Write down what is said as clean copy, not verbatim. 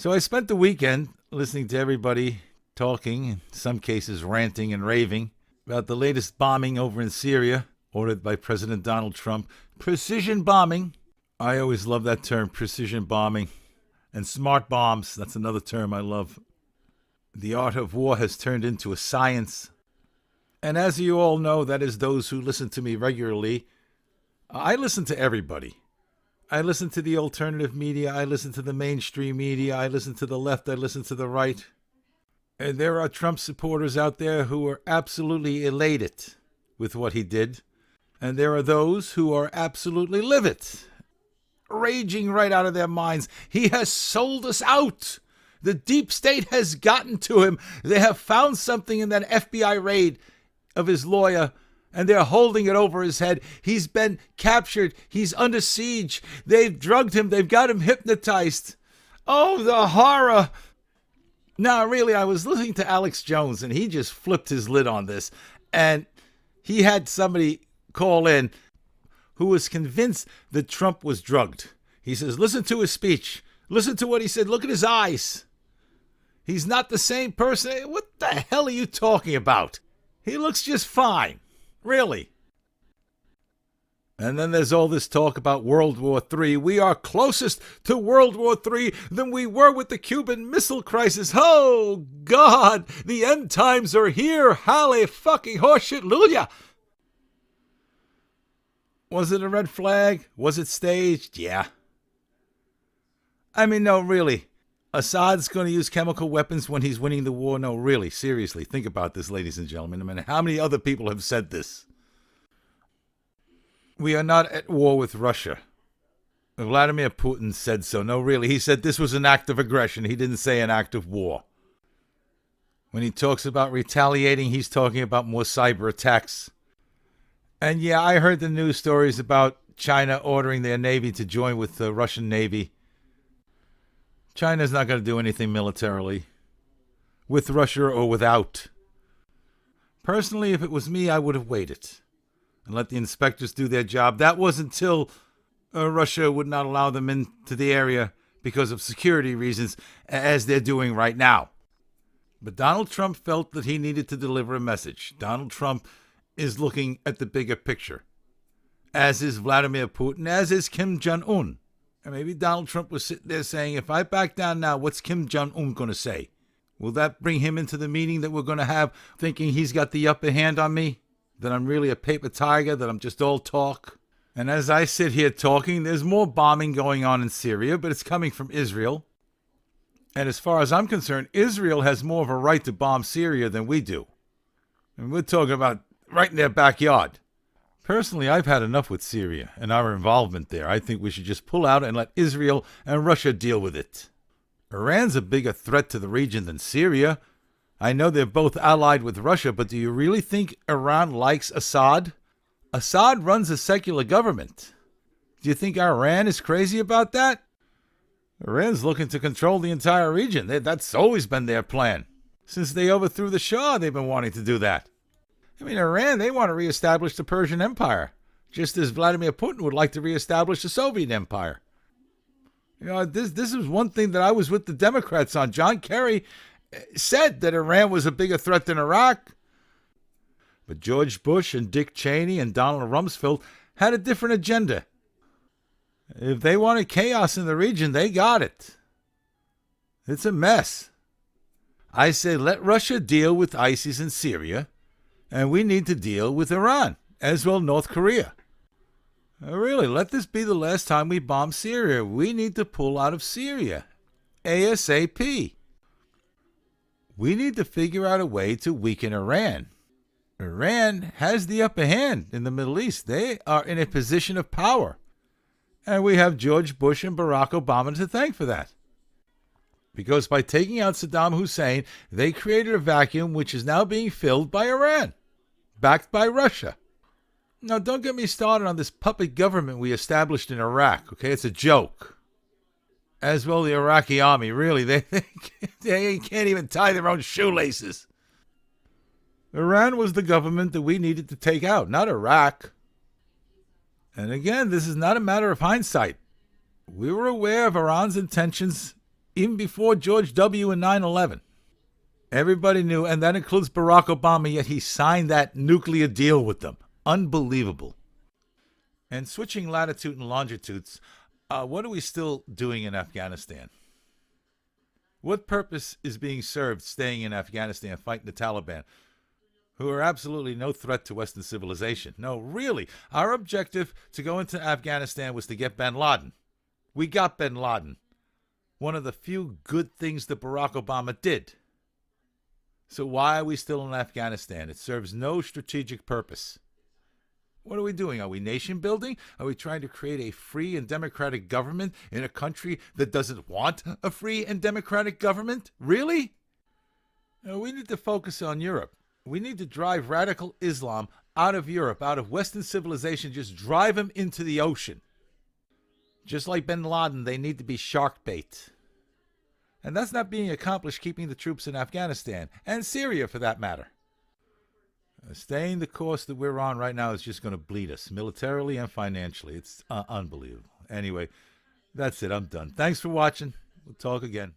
So I spent the weekend listening to everybody talking, in some cases ranting and raving, about the latest bombing over in Syria, ordered by President Donald Trump. Precision bombing. I always love that term, precision bombing. And smart bombs, that's another term I love. The art of war has turned into a science. And as you all know, that is those who listen to me regularly. I listen to everybody. I listen to the alternative media. I listen to the mainstream media. I listen to the left. I listen to the right. And there are Trump supporters out there who are absolutely elated with what he did. And there are those who are absolutely livid, raging right out of their minds. He has sold us out. The deep state has gotten to him. They have found something in that FBI raid of his lawyer, and they're holding it over his head. He's been captured. He's under siege. They've drugged him. They've got him hypnotized. Oh, the horror. Now, really, I was listening to Alex Jones, and he just flipped his lid on this. And he had somebody call in who was convinced that Trump was drugged. He says, listen to his speech. Listen to what he said. Look at his eyes. He's not the same person. What the hell are you talking about? He looks just fine. Really. And then there's all this talk about World War III. We are closest to World War III than we were with the Cuban Missile Crisis. Oh, God, the end times are here. Halle fucking horseshit-lulia. Was it a red flag? Was it staged? Yeah. I mean, no, really. Assad's going to use chemical weapons when he's winning the war? No, really, seriously. Think about this, ladies and gentlemen. I mean, how many other people have said this? We are not at war with Russia. Vladimir Putin said so. No, really. He said this was an act of aggression. He didn't say an act of war. When he talks about retaliating, he's talking about more cyber attacks. And yeah, I heard the news stories about China ordering their Navy to join with the Russian Navy. China's not going to do anything militarily, with Russia or without. Personally, if it was me, I would have waited and let the inspectors do their job. That was until Russia would not allow them into the area because of security reasons, as they're doing right now. But Donald Trump felt that he needed to deliver a message. Donald Trump is looking at the bigger picture, as is Vladimir Putin, as is Kim Jong-un. And maybe Donald Trump was sitting there saying, if I back down now, what's Kim Jong-un going to say? Will that bring him into the meeting that we're going to have, thinking he's got the upper hand on me? That I'm really a paper tiger, that I'm just all talk? And as I sit here talking, there's more bombing going on in Syria, but it's coming from Israel. And as far as I'm concerned, Israel has more of a right to bomb Syria than we do. And we're talking about right in their backyard. Personally, I've had enough with Syria and our involvement there. I think we should just pull out and let Israel and Russia deal with it. Iran's a bigger threat to the region than Syria. I know they're both allied with Russia, but do you really think Iran likes Assad? Assad runs a secular government. Do you think Iran is crazy about that? Iran's looking to control the entire region. That's always been their plan. Since they overthrew the Shah, they've been wanting to do that. I mean, Iran, they want to reestablish the Persian Empire, just as Vladimir Putin would like to reestablish the Soviet Empire. You know, this is one thing that I was with the Democrats on. John Kerry said that Iran was a bigger threat than Iraq. But George Bush and Dick Cheney and Donald Rumsfeld had a different agenda. If they wanted chaos in the region, they got it. It's a mess. I say let Russia deal with ISIS in Syria, and we need to deal with Iran, as well North Korea. Really, let this be the last time we bomb Syria. We need to pull out of Syria. ASAP. We need to figure out a way to weaken Iran. Iran has the upper hand in the Middle East. They are in a position of power. And we have George Bush and Barack Obama to thank for that. Because by taking out Saddam Hussein, they created a vacuum which is now being filled by Iran, backed by Russia. Now, don't get me started on this puppet government we established in Iraq, okay? It's a joke. As well, the Iraqi army, really, they can't even tie their own shoelaces. Iran was the government that we needed to take out, not Iraq. And again, this is not a matter of hindsight. We were aware of Iran's intentions even before George W. and 9/11. Everybody knew, and that includes Barack Obama, yet he signed that nuclear deal with them. Unbelievable. And switching latitude and longitudes, what are we still doing in Afghanistan? What purpose is being served staying in Afghanistan fighting the Taliban, who are absolutely no threat to Western civilization? No, really. Our objective to go into Afghanistan was to get bin Laden. We got bin Laden. One of the few good things that Barack Obama did. So why are we still in Afghanistan? It serves no strategic purpose. What are we doing? Are we nation building? Are we trying to create a free and democratic government in a country that doesn't want a free and democratic government? Really? No, we need to focus on Europe. We need to drive radical Islam out of Europe, out of Western civilization, just drive them into the ocean. Just like bin Laden, they need to be shark bait. And that's not being accomplished keeping the troops in Afghanistan, and Syria for that matter. Staying the course that we're on right now is just going to bleed us, militarily and financially. It's unbelievable. Anyway, that's it. I'm done. Thanks for watching. We'll talk again.